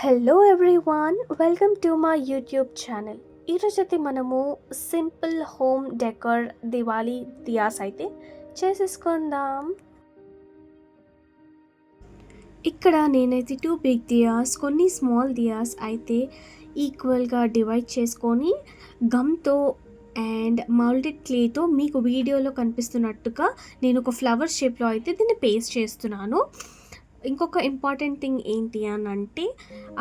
Hello everyone, welcome to my YouTube channel. ఈరోజైతే మనము simple home decor Diwali diyas అయితే చేసేసుకుందాం. ఇక్కడ నేనైతే 2 బిగ్ దియాస్, కొన్ని స్మాల్ దియాస్ అయితే ఈక్వల్గా డివైడ్ చేసుకొని గమ్తో అండ్ మౌల్డెడ్ క్లేతో మీకు వీడియోలో కనిపిస్తున్నట్టుగా నేను ఒక ఫ్లవర్ షేప్లో అయితే దీన్ని పేస్ట్ చేస్తున్నాను. ఇంకొక ఇంపార్టెంట్ థింగ్ ఏంటి అని అంటే,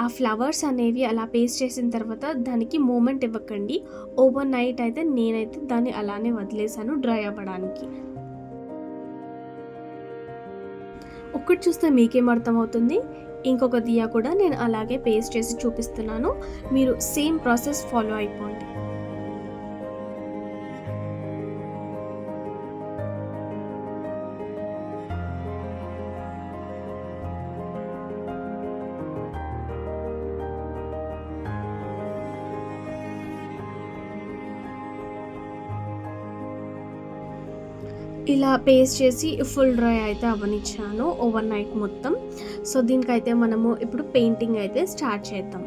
ఆ ఫ్లవర్స్ అనేవి అలా పేస్ట్ చేసిన తర్వాత దానికి మూమెంట్ ఇవ్వకండి. ఓవర్ నైట్ అయితే నేనైతే దాన్ని అలానే వదిలేసాను డ్రై అవ్వడానికి. ఒక్కటి చూస్తే మీకేం అర్థమవుతుంది, ఇంకొక దియా కూడా నేను అలాగే పేస్ట్ చేసి చూపిస్తున్నాను. మీరు సేమ్ ప్రాసెస్ ఫాలో అయిపోండి. ఇలా పేస్ట్ చేసి ఫుల్ డ్రై అయితే అవ్వనిచ్చాను ఓవర్ నైట్ మొత్తం. సో దీనికైతే మనము ఇప్పుడు పెయింటింగ్ అయితే స్టార్ట్ చేద్దాం.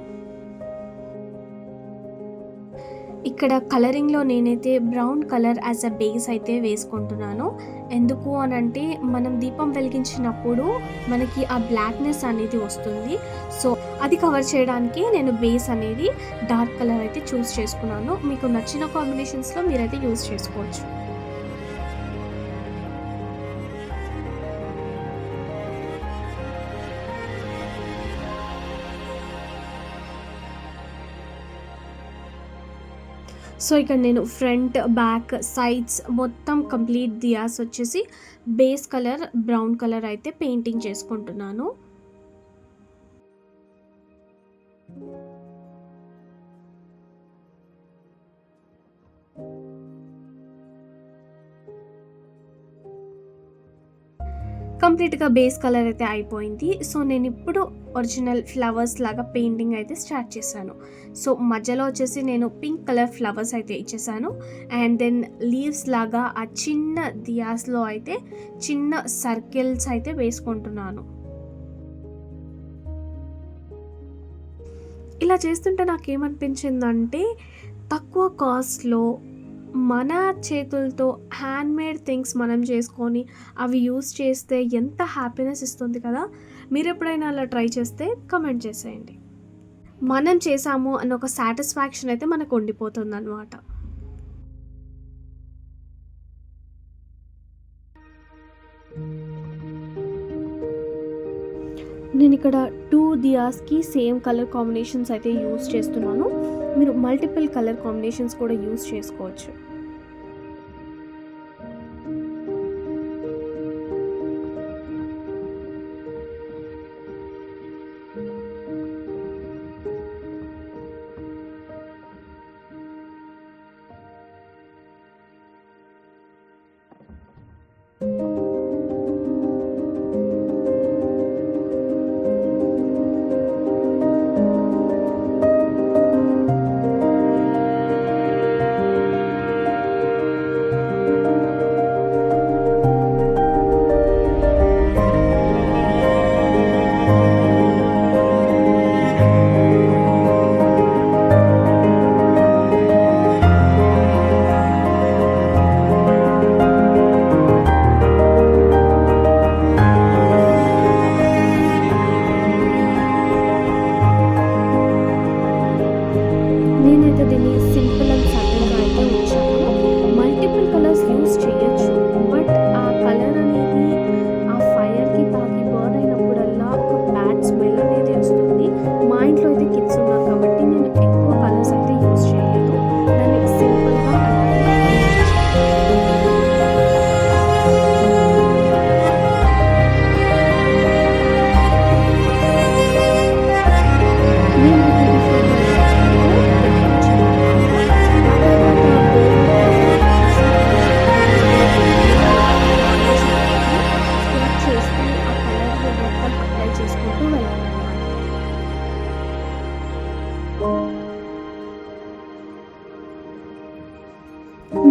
ఇక్కడ కలరింగ్లో నేనైతే brown colour as a base అయితే వేసుకుంటున్నాను. ఎందుకు అని అంటే, మనం దీపం వెలిగించినప్పుడు మనకి ఆ బ్లాక్నెస్ అనేది వస్తుంది. సో అది కవర్ చేయడానికి నేను బేస్ అనేది డార్క్ కలర్ అయితే చూస్ చేసుకున్నాను. మీకు నచ్చిన కాంబినేషన్స్లో మీరైతే యూస్ చేసుకోవచ్చు. సో ఇక్కడ నేను ఫ్రంట్, బ్యాక్, సైడ్స్ మొత్తం కంప్లీట్ దియాస్ వచ్చేసి బేస్ కలర్ బ్రౌన్ కలర్ అయితే పెయింటింగ్ చేసుకుంటున్నాను. కంప్లీట్గా బేస్ కలర్ అయితే అయిపోయింది. సో నేను ఇప్పుడు ఒరిజినల్ ఫ్లవర్స్ లాగా పెయింటింగ్ అయితే స్టార్ట్ చేశాను. సో మధ్యలో వచ్చేసి నేను పింక్ కలర్ ఫ్లవర్స్ అయితే ఇచ్చేసాను. అండ్ దెన్ లీవ్స్ లాగా ఆ చిన్న దియాస్లో అయితే చిన్న సర్కిల్స్ అయితే వేసుకుంటున్నాను. ఇలా చేస్తుంటే నాకేమనిపించిందంటే, తక్కువ కాస్ట్లో మన చేతులతో హ్యాండ్మేడ్ థింగ్స్ మనం చేసుకొని అవి యూస్ చేస్తే ఎంత హ్యాపీనెస్ ఇస్తుంది కదా. మీరు ఎప్పుడైనా అలా ట్రై చేస్తే కమెంట్ చేసేయండి. మనం చేసాము అన్న ఒక సాటిస్ఫాక్షన్ అయితే మనకు ఉండిపోతుంది అన్నమాట. నేను ఇక్కడ 2 దియాస్కి సేమ్ కలర్ కాంబినేషన్స్ అయితే యూస్ చేస్తున్నాను. మీరు మల్టిపుల్ కలర్ కాంబినేషన్స్ కూడా యూస్ చేసుకోవచ్చు.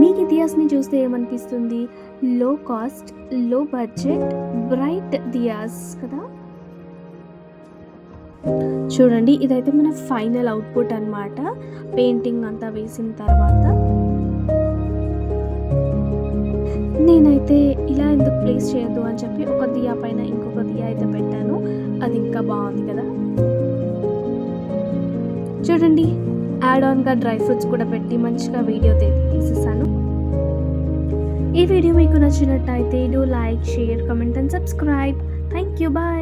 మీకు దియాస్ని చూస్తే ఏమనిపిస్తుంది? లో కాస్ట్, లో బడ్జెట్, బ్రైట్ దియాస్ కదా. చూడండి ఇదైతే మన ఫైనల్ అవుట్పుట్ అన్నమాట. పెయింటింగ్ అంతా వేసిన తర్వాత నేనైతే ఇలా ఎందుకు ప్లేస్ చేయొద్దు అని చెప్పి ఒక దియా పైన ఇంకొక దియా అయితే పెట్టాను. అది ఇంకా బాగుంది కదా. చూడండి యాడ్ ఆన్గా డ్రై ఫ్రూట్స్ కూడా పెట్టి మంచిగా వీడియో తీసేసాను. ఈ వీడియో మీకు నచ్చినట్టయితే do like, share, comment and subscribe. Thank you. Bye.